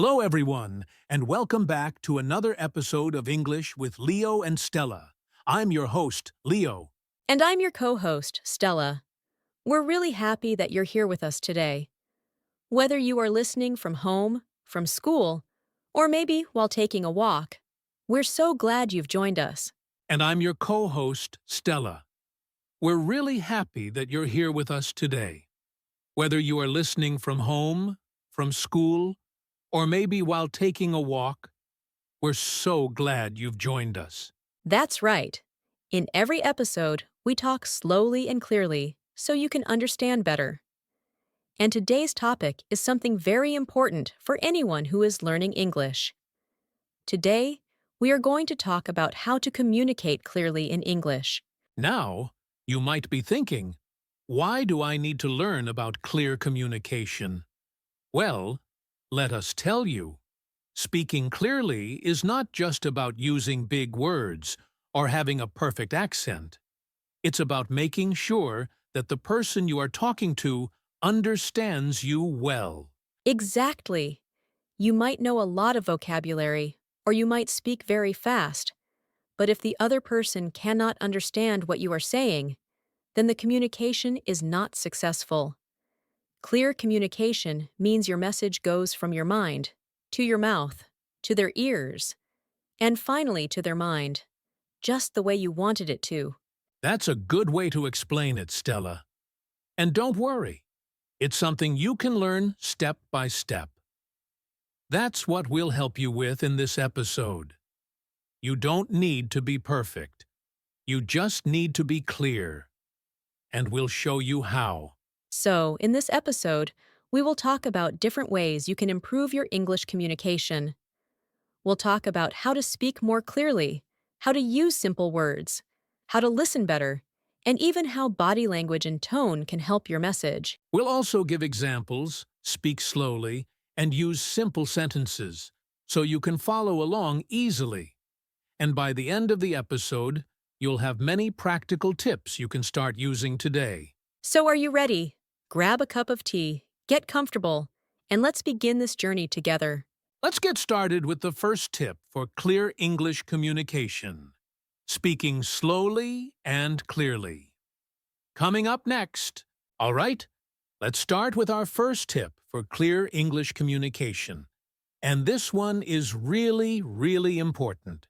Hello, everyone, and welcome back to another episode of English with Leo and Stella. I'm your host, Leo. And I'm your co-host, Stella. We're really happy that you're here with us today. Whether you are listening from home, from school, or maybe while taking a walk, we're so glad you've joined us. And I'm your co-host, Stella. We're really happy that you're here with us today. Whether you are listening from home, from school, or maybe while taking a walk, we're so glad you've joined us. That's right. In every episode, we talk slowly and clearly so you can understand better. And today's topic is something very important for anyone who is learning English. Today, we are going to talk about how to communicate clearly in English. Now, you might be thinking, why do I need to learn about clear communication? Well, let us tell you. Speaking clearly is not just about using big words or having a perfect accent. It's about making sure that the person you are talking to understands you well. Exactly. You might know a lot of vocabulary, or you might speak very fast, but if the other person cannot understand what you are saying, then the communication is not successful. Clear communication means your message goes from your mind to your mouth, to their ears, and finally to their mind, just the way you wanted it to. That's a good way to explain it, Stella. And don't worry, it's something you can learn step by step. That's what we'll help you with in this episode. You don't need to be perfect. You just need to be clear. And we'll show you how. So, in this episode, we will talk about different ways you can improve your English communication. We'll talk about how to speak more clearly, how to use simple words, how to listen better, and even how body language and tone can help your message. We'll also give examples, speak slowly, and use simple sentences so you can follow along easily. And by the end of the episode, you'll have many practical tips you can start using today. So, are you ready? Grab a cup of tea, get comfortable, and let's begin this journey together. Let's get started with the first tip for clear English communication: speaking slowly and clearly. Coming up next. All right, let's start with our first tip for clear English communication. And this one is really, really important.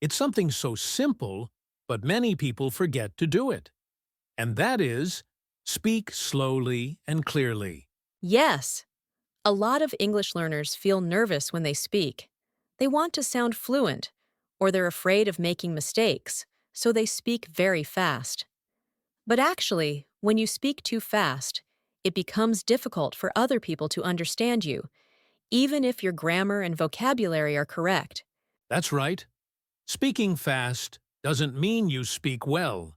It's something so simple, but many people forget to do it. And that is, speak slowly and clearly. Yes, a lot of English learners feel nervous when they speak. They want to sound fluent, or they're afraid of making mistakes, so they speak very fast. But actually, when you speak too fast, it becomes difficult for other people to understand you, even if your grammar and vocabulary are correct. That's right. Speaking fast doesn't mean you speak well.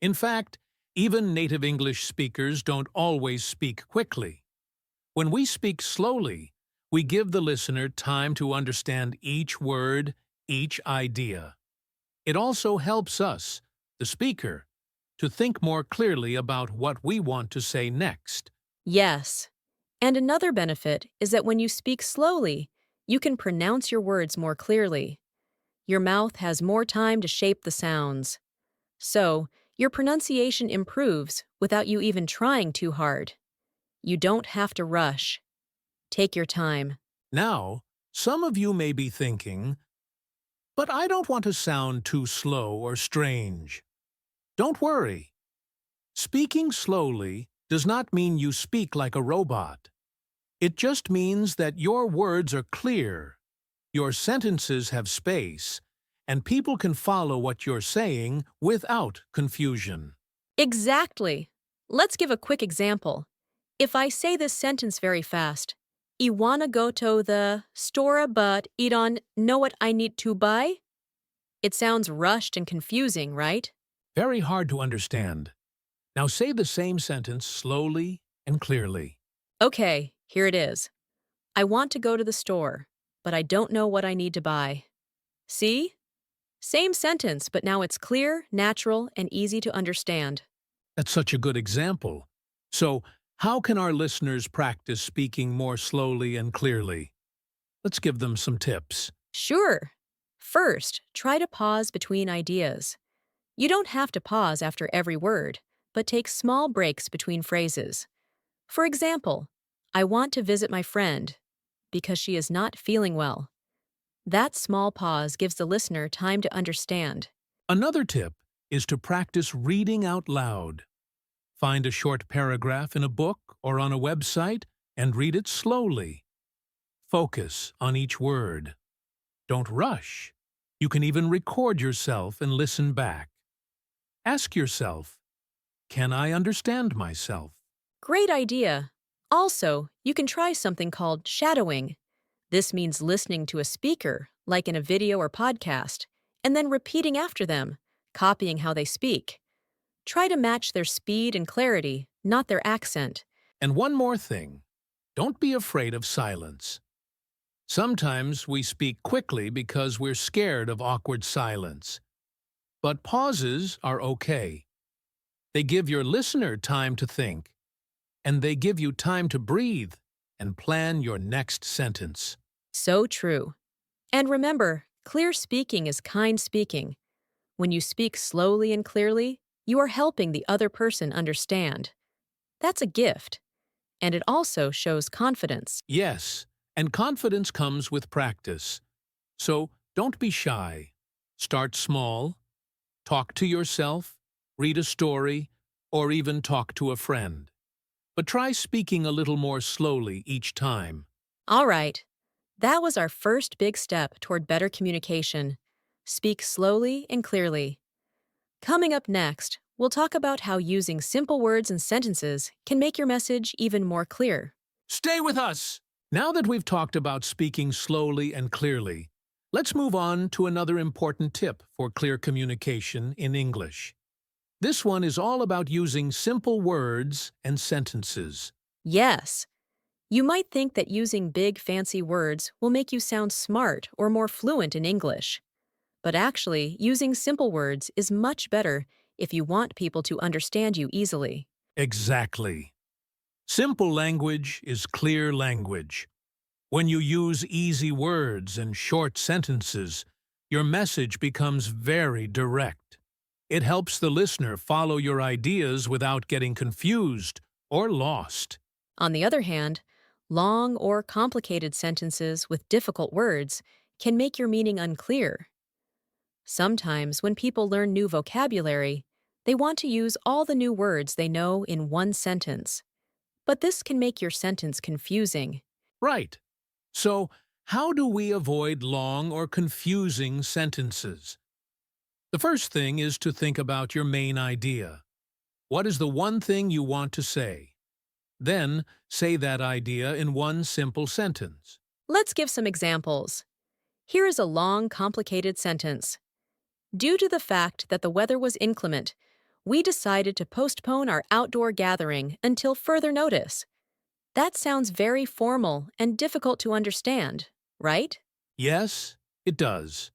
In fact, even native English speakers don't always speak quickly. When we speak slowly, we give the listener time to understand each word, each idea. It also helps us, the speaker, to think more clearly about what we want to say next. Yes. And another benefit is that when you speak slowly, you can pronounce your words more clearly. Your mouth has more time to shape the sounds. So, your pronunciation improves without you even trying too hard. You don't have to rush. Take your time. Now, some of you may be thinking, but I don't want to sound too slow or strange. Don't worry. Speaking slowly does not mean you speak like a robot. It just means that your words are clear, your sentences have space, and people can follow what you're saying without confusion. Exactly. Let's give a quick example. If I say this sentence very fast, I wanna go to the store but I don't know what I need to buy? It sounds rushed and confusing, right? Very hard to understand. Now say the same sentence slowly and clearly. Okay, here it is. I want to go to the store, but I don't know what I need to buy. See? Same sentence, but now it's clear, natural, and easy to understand. That's such a good example. So, how can our listeners practice speaking more slowly and clearly? Let's give them some tips. Sure. First, try to pause between ideas. You don't have to pause after every word, but take small breaks between phrases. For example, I want to visit my friend because she is not feeling well. That small pause gives the listener time to understand. Another tip is to practice reading out loud. Find a short paragraph in a book or on a website and read it slowly. Focus on each word. Don't rush. You can even record yourself and listen back. Ask yourself, can I understand myself? Great idea. Also, you can try something called shadowing. This means listening to a speaker, like in a video or podcast, and then repeating after them, copying how they speak. Try to match their speed and clarity, not their accent. And one more thing, don't be afraid of silence. Sometimes we speak quickly because we're scared of awkward silence. But pauses are okay. They give your listener time to think, and they give you time to breathe and plan your next sentence. So true. And remember, clear speaking is kind speaking. When you speak slowly and clearly, you are helping the other person understand. That's a gift. And it also shows confidence. Yes, and confidence comes with practice. So don't be shy. Start small. Talk to yourself, read a story, or even talk to a friend. But try speaking a little more slowly each time. All right. That was our first big step toward better communication. Speak slowly and clearly. Coming up next, we'll talk about how using simple words and sentences can make your message even more clear. Stay with us! Now that we've talked about speaking slowly and clearly, let's move on to another important tip for clear communication in English. This one is all about using simple words and sentences. Yes, you might think that using big fancy words will make you sound smart or more fluent in English. But actually, using simple words is much better if you want people to understand you easily. Exactly. Simple language is clear language. When you use easy words and short sentences, your message becomes very direct. It helps the listener follow your ideas without getting confused or lost. On the other hand, long or complicated sentences with difficult words can make your meaning unclear. Sometimes, when people learn new vocabulary, they want to use all the new words they know in one sentence. But this can make your sentence confusing. Right. So, how do we avoid long or confusing sentences? The first thing is to think about your main idea. What is the one thing you want to say? Then, say that idea in one simple sentence. Let's give some examples. Here is a long, complicated sentence. Due to the fact that the weather was inclement, we decided to postpone our outdoor gathering until further notice. That sounds very formal and difficult to understand, right? Yes, it does.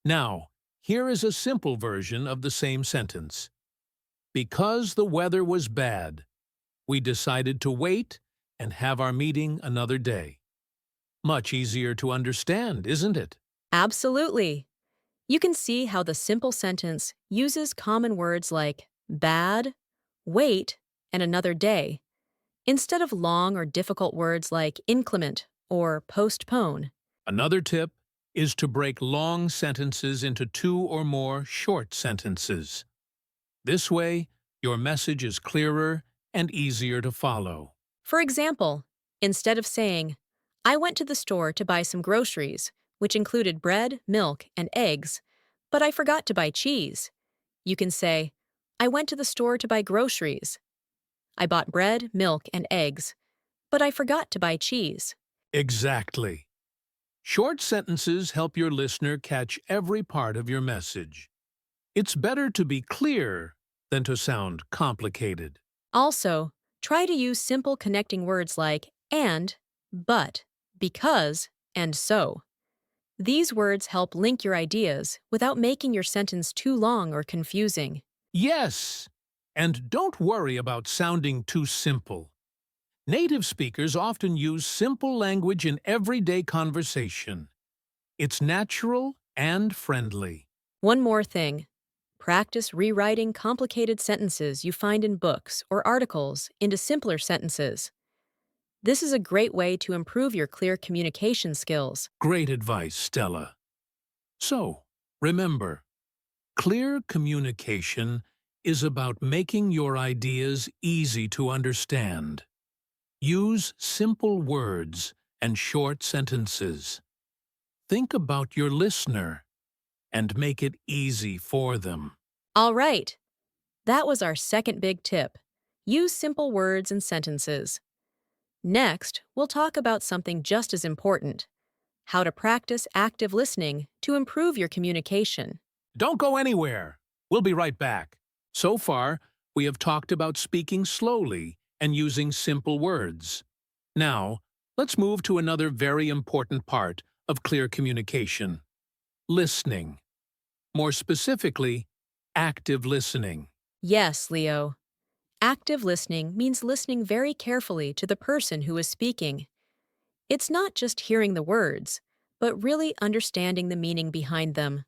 Now, here is a simple version of the same sentence. Because the weather was bad, we decided to wait and have our meeting another day. Much easier to understand, isn't it? Absolutely. You can see how the simple sentence uses common words like bad, wait, and another day, instead of long or difficult words like inclement or postpone. Another tip is to break long sentences into two or more short sentences. This way, your message is clearer and easier to follow. For example, instead of saying, I went to the store to buy some groceries, which included bread, milk, and eggs, but I forgot to buy cheese, you can say, I went to the store to buy groceries. I bought bread, milk, and eggs, but I forgot to buy cheese. Exactly. Short sentences help your listener catch every part of your message. It's better to be clear than to sound complicated. Also, try to use simple connecting words like and, but, because, and so. These words help link your ideas without making your sentence too long or confusing. Yes, and don't worry about sounding too simple. Native speakers often use simple language in everyday conversation. It's natural and friendly. One more thing. Practice rewriting complicated sentences you find in books or articles into simpler sentences. This is a great way to improve your clear communication skills. Great advice, Stella. So, remember, clear communication is about making your ideas easy to understand. Use simple words and short sentences. Think about your listener and make it easy for them. All right, that was our second big tip. Use simple words and sentences. Next, we'll talk about something just as important: how to practice active listening to improve your communication. Don't go anywhere. We'll be right back. So far, we have talked about speaking slowly and using simple words. Now, let's move to another very important part of clear communication: listening. More specifically, active listening. Yes, Leo. Active listening means listening very carefully to the person who is speaking. It's not just hearing the words, but really understanding the meaning behind them.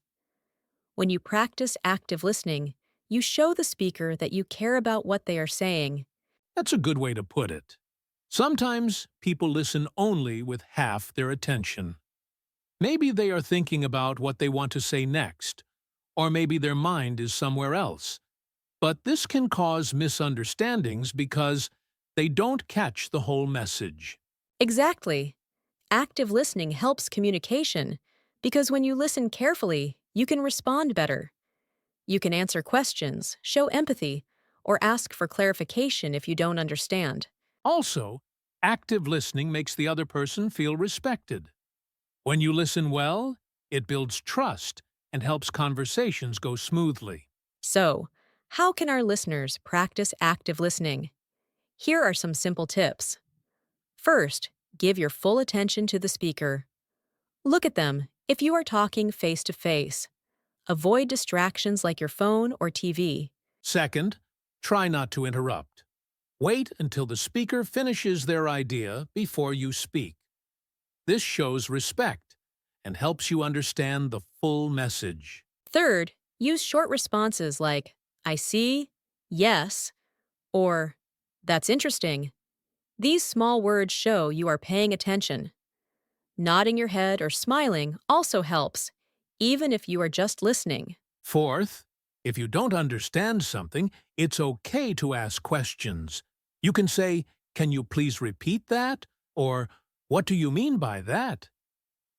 When you practice active listening, you show the speaker that you care about what they are saying. That's a good way to put it. Sometimes people listen only with half their attention. Maybe they are thinking about what they want to say next, or maybe their mind is somewhere else. But this can cause misunderstandings because they don't catch the whole message. Exactly. Active listening helps communication because when you listen carefully, you can respond better. You can answer questions, show empathy, or ask for clarification if you don't understand. Also, active listening makes the other person feel respected. When you listen well, it builds trust and helps conversations go smoothly. So, how can our listeners practice active listening? Here are some simple tips. First, give your full attention to the speaker. Look at them if you are talking face to face. Avoid distractions like your phone or TV. Second, try not to interrupt. Wait until the speaker finishes their idea before you speak. This shows respect and helps you understand the full message. Third, use short responses like, I see, yes, or that's interesting. These small words show you are paying attention. Nodding your head or smiling also helps, even if you are just listening. Fourth, if you don't understand something, it's okay to ask questions. You can say, "Can you please repeat that?" Or, "What do you mean by that?"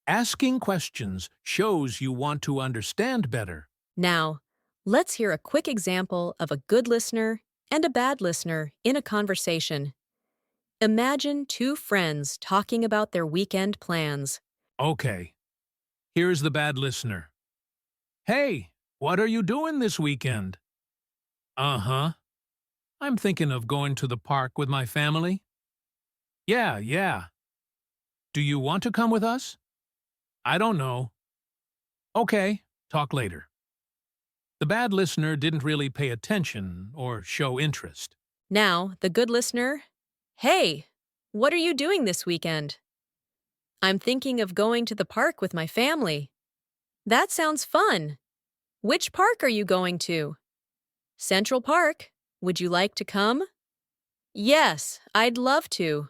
Asking questions shows you want to understand better. Now, let's hear a quick example of a good listener and a bad listener in a conversation. Imagine two friends talking about their weekend plans. Okay, here's the bad listener. "Hey, what are you doing this weekend?" "Uh-huh. I'm thinking of going to the park with my family." "Yeah, yeah. Do you want to come with us?" "I don't know." "Okay, talk later." The bad listener didn't really pay attention or show interest. Now, the good listener, hey, what are you doing this weekend? I'm thinking of going to the park with my family. That sounds fun. Which park are you going to? Central Park. Would you like to come? Yes, I'd love to.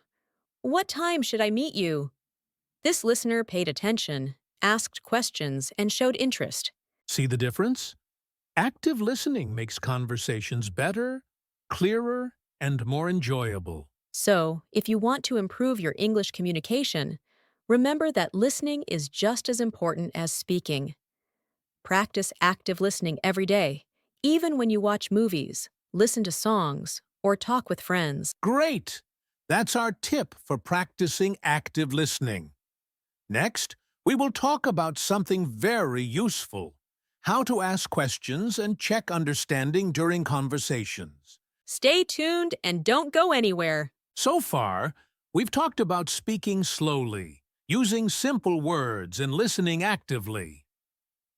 What time should I meet you? This listener paid attention, asked questions, and showed interest. See the difference? Active listening makes conversations better, clearer, and more enjoyable. So, if you want to improve your English communication, remember that listening is just as important as speaking. Practice active listening every day, even when you watch movies, listen to songs, or talk with friends. Great! That's our tip for practicing active listening. Next, we will talk about something very useful: how to ask questions and check understanding during conversations. Stay tuned and don't go anywhere. So far, we've talked about speaking slowly, using simple words, and listening actively.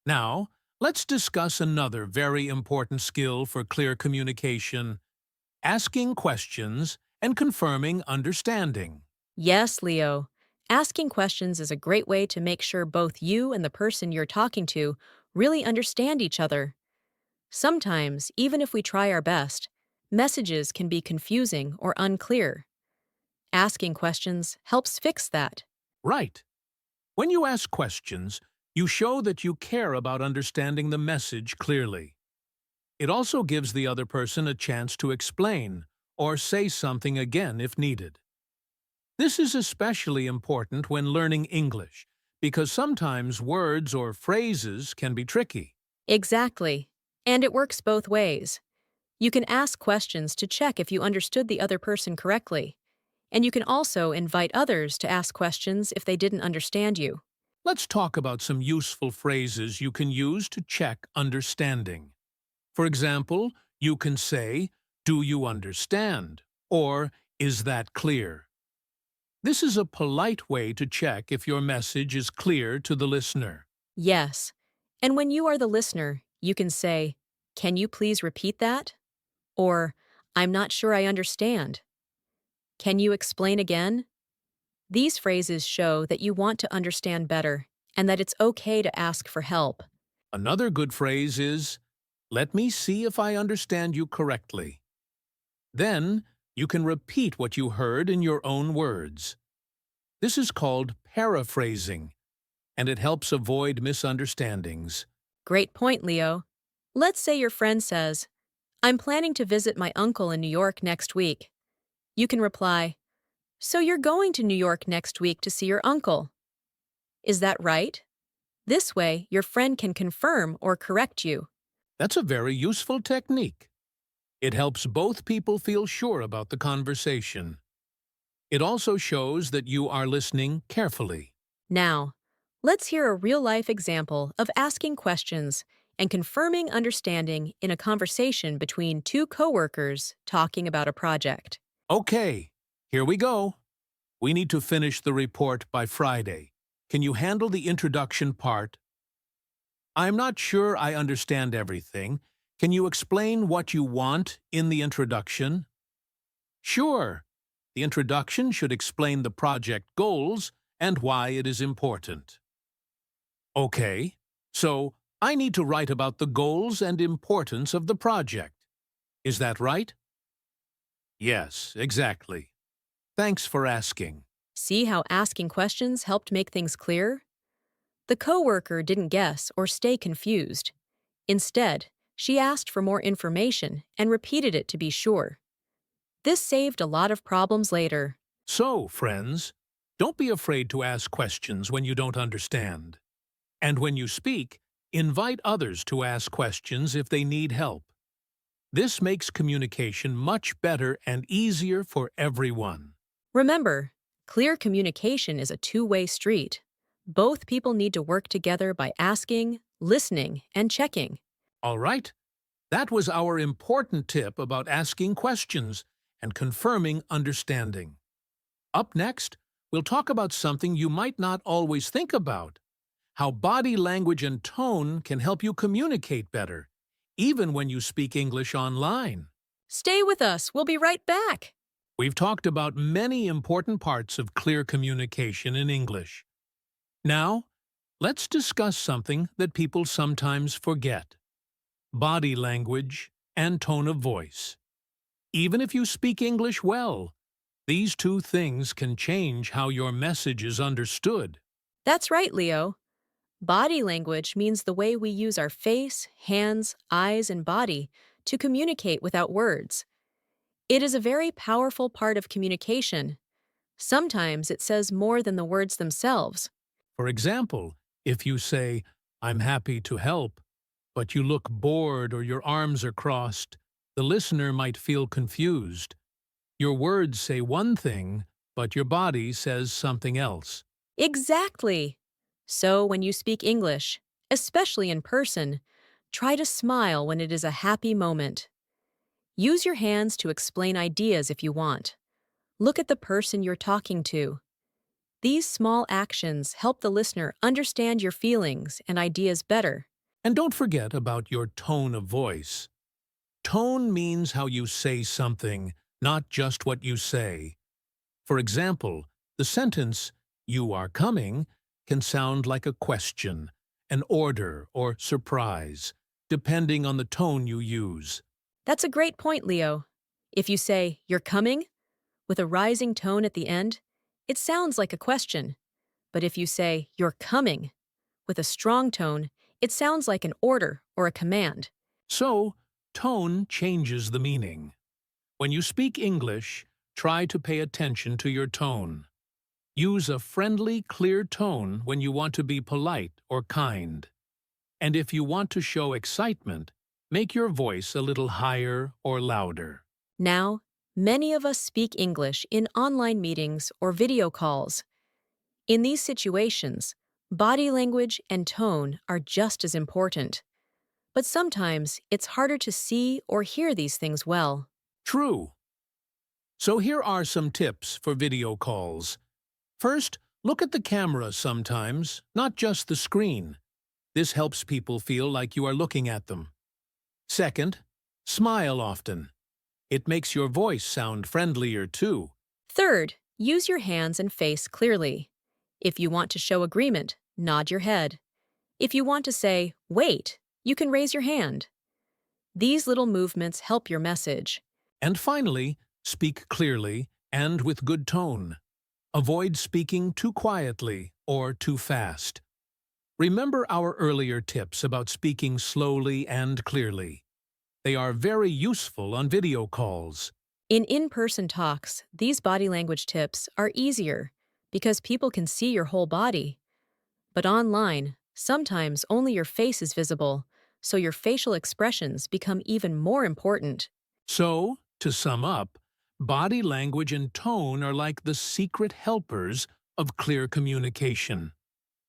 Now, let's discuss another very important skill for clear communication: asking questions and confirming understanding. Yes, Leo. Asking questions is a great way to make sure both you and the person you're talking to really understand each other. Sometimes, even if we try our best, messages can be confusing or unclear. Asking questions helps fix that. Right. When you ask questions, you show that you care about understanding the message clearly. It also gives the other person a chance to explain or say something again if needed. This is especially important when learning English, because sometimes words or phrases can be tricky. Exactly. And it works both ways. You can ask questions to check if you understood the other person correctly, and you can also invite others to ask questions if they didn't understand you. Let's talk about some useful phrases you can use to check understanding. For example, you can say, "Do you understand?" or "Is that clear?" This is a polite way to check if your message is clear to the listener. Yes. And when you are the listener, you can say, "Can you please repeat that?" Or, "I'm not sure I understand. Can you explain again?" These phrases show that you want to understand better and that it's okay to ask for help. Another good phrase is, "Let me see if I understand you correctly." Then, you can repeat what you heard in your own words. This is called paraphrasing, and it helps avoid misunderstandings. Great point, Leo. Let's say your friend says, "I'm planning to visit my uncle in New York next week." You can reply, "So you're going to New York next week to see your uncle. Is that right?" This way, your friend can confirm or correct you. That's a very useful technique. It helps both people feel sure about the conversation. It also shows that you are listening carefully. Now, let's hear a real-life example of asking questions and confirming understanding in a conversation between two coworkers talking about a project. Okay, here we go. We need to finish the report by Friday. Can you handle the introduction part? I'm not sure I understand everything. Can you explain what you want in the introduction? Sure. The introduction should explain the project goals and why it is important. Okay, so I need to write about the goals and importance of the project. Is that right? Yes, exactly. Thanks for asking. See how asking questions helped make things clear? The coworker didn't guess or stay confused. Instead, she asked for more information and repeated it to be sure. This saved a lot of problems later. So, friends, don't be afraid to ask questions when you don't understand. And when you speak, invite others to ask questions if they need help. This makes communication much better and easier for everyone. Remember, clear communication is a two-way street. Both people need to work together by asking, listening, and checking. All right? That was our important tip about asking questions and confirming understanding. Up next, we'll talk about something you might not always think about: how body language and tone can help you communicate better, even when you speak English online. Stay with us, we'll be right back. We've talked about many important parts of clear communication in English. Now, let's discuss something that people sometimes forget: body language and tone of voice. Even if you speak English well, these two things can change how your message is understood. That's right, Leo. Body language means the way we use our face, hands, eyes, and body to communicate without words. It is a very powerful part of communication. Sometimes it says more than the words themselves. For example, if you say, "I'm happy to help," but you look bored or your arms are crossed, the listener might feel confused. Your words say one thing, but your body says something else. Exactly. So when you speak English, especially in person, try to smile when it is a happy moment. Use your hands to explain ideas if you want. Look at the person you're talking to. These small actions help the listener understand your feelings and ideas better. And don't forget about your tone of voice. Tone means how you say something, not just what you say. For example, the sentence, "You are coming," can sound like a question, an order, or surprise, depending on the tone you use. That's a great point, Leo. If you say, "You're coming," with a rising tone at the end, it sounds like a question. But if you say, "You're coming," with a strong tone, it sounds like an order or a command. So, tone changes the meaning. When you speak English, try to pay attention to your tone. Use a friendly, clear tone when you want to be polite or kind. And if you want to show excitement, make your voice a little higher or louder. Now, many of us speak English in online meetings or video calls. In these situations, body language and tone are just as important. But sometimes it's harder to see or hear these things well. True. So here are some tips for video calls. First, look at the camera sometimes, not just the screen. This helps people feel like you are looking at them. Second, smile often. It makes your voice sound friendlier too. Third, use your hands and face clearly. If you want to show agreement, nod your head. If you want to say, "Wait," you can raise your hand. These little movements help your message. And finally, speak clearly and with good tone. Avoid speaking too quietly or too fast. Remember our earlier tips about speaking slowly and clearly. They are very useful on video calls. In-person talks, these body language tips are easier because people can see your whole body. But online, sometimes only your face is visible, so your facial expressions become even more important. So, to sum up, body language and tone are like the secret helpers of clear communication.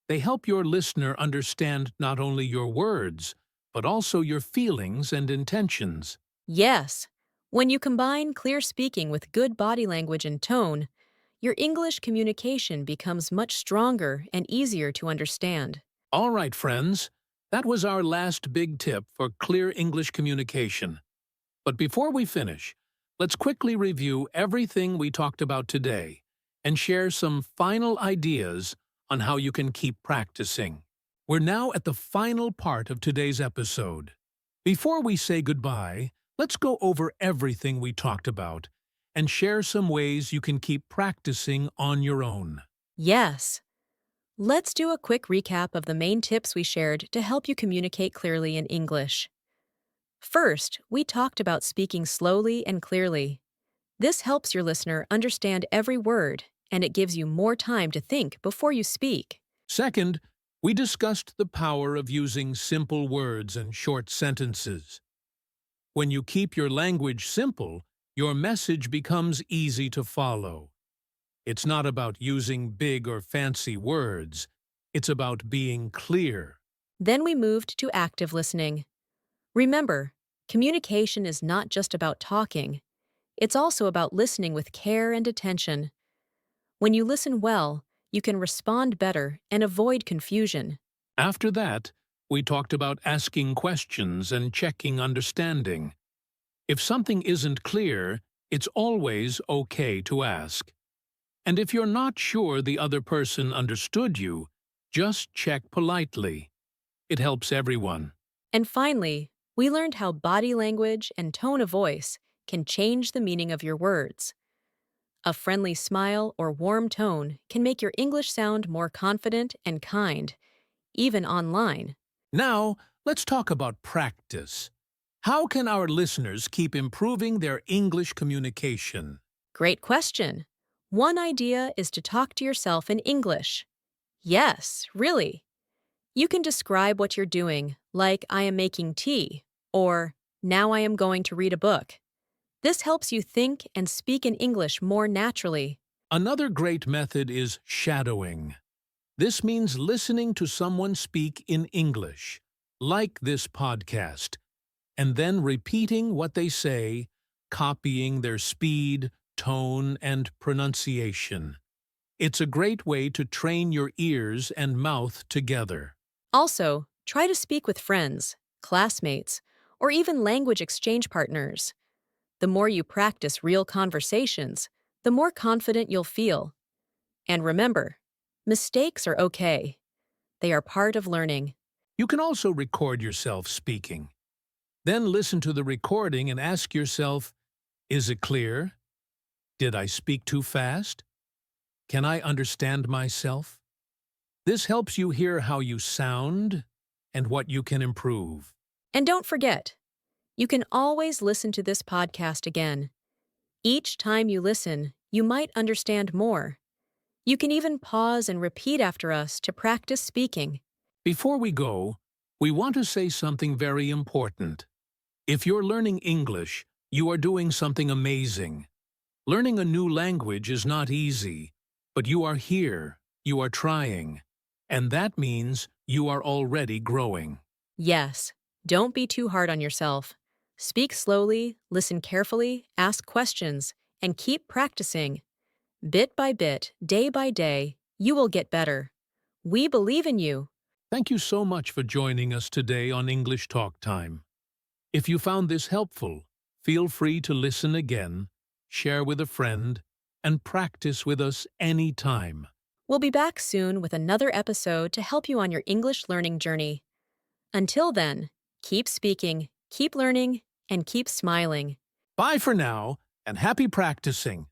They help your listener understand not only your words, but also your feelings and intentions. Yes, when you combine clear speaking with good body language and tone, your English communication becomes much stronger and easier to understand. All right, friends, that was our last big tip for clear English communication. But before we finish, let's quickly review everything we talked about today and share some final ideas on how you can keep practicing. We're now at the final part of today's episode. Before we say goodbye, let's go over everything we talked about and share some ways you can keep practicing on your own. Yes. Let's do a quick recap of the main tips we shared to help you communicate clearly in English. First, we talked about speaking slowly and clearly. This helps your listener understand every word, and it gives you more time to think before you speak. Second, we discussed the power of using simple words and short sentences. When you keep your language simple, your message becomes easy to follow. It's not about using big or fancy words. It's about being clear. Then we moved to active listening. Remember, communication is not just about talking. It's also about listening with care and attention. When you listen well, you can respond better and avoid confusion. After that, we talked about asking questions and checking understanding. If something isn't clear, it's always okay to ask. And if you're not sure the other person understood you, just check politely. It helps everyone. And finally, we learned how body language and tone of voice can change the meaning of your words. A friendly smile or warm tone can make your English sound more confident and kind, even online. Now, let's talk about practice. How can our listeners keep improving their English communication? Great question. One idea is to talk to yourself in English. Yes, really. You can describe what you're doing, like "I am making tea," or "Now I am going to read a book." This helps you think and speak in English more naturally. Another great method is shadowing. This means listening to someone speak in English, like this podcast, and then repeating what they say, copying their speed, tone, and pronunciation. It's a great way to train your ears and mouth together. Also, try to speak with friends, classmates, or even language exchange partners. The more you practice real conversations, the more confident you'll feel. And remember, mistakes are okay. They are part of learning. You can also record yourself speaking. Then listen to the recording and ask yourself, is it clear? Did I speak too fast? Can I understand myself? This helps you hear how you sound and what you can improve. And don't forget, you can always listen to this podcast again. Each time you listen, you might understand more. You can even pause and repeat after us to practice speaking. Before we go, we want to say something very important. If you're learning English, you are doing something amazing. Learning a new language is not easy, but you are here, you are trying, and that means you are already growing. Yes, don't be too hard on yourself. Speak slowly, listen carefully, ask questions, and keep practicing. Bit by bit, day by day, you will get better. We believe in you. Thank you so much for joining us today on English Talk Time. If you found this helpful, feel free to listen again, share with a friend, and practice with us anytime. We'll be back soon with another episode to help you on your English learning journey. Until then, keep speaking, keep learning, and keep smiling. Bye for now, and happy practicing.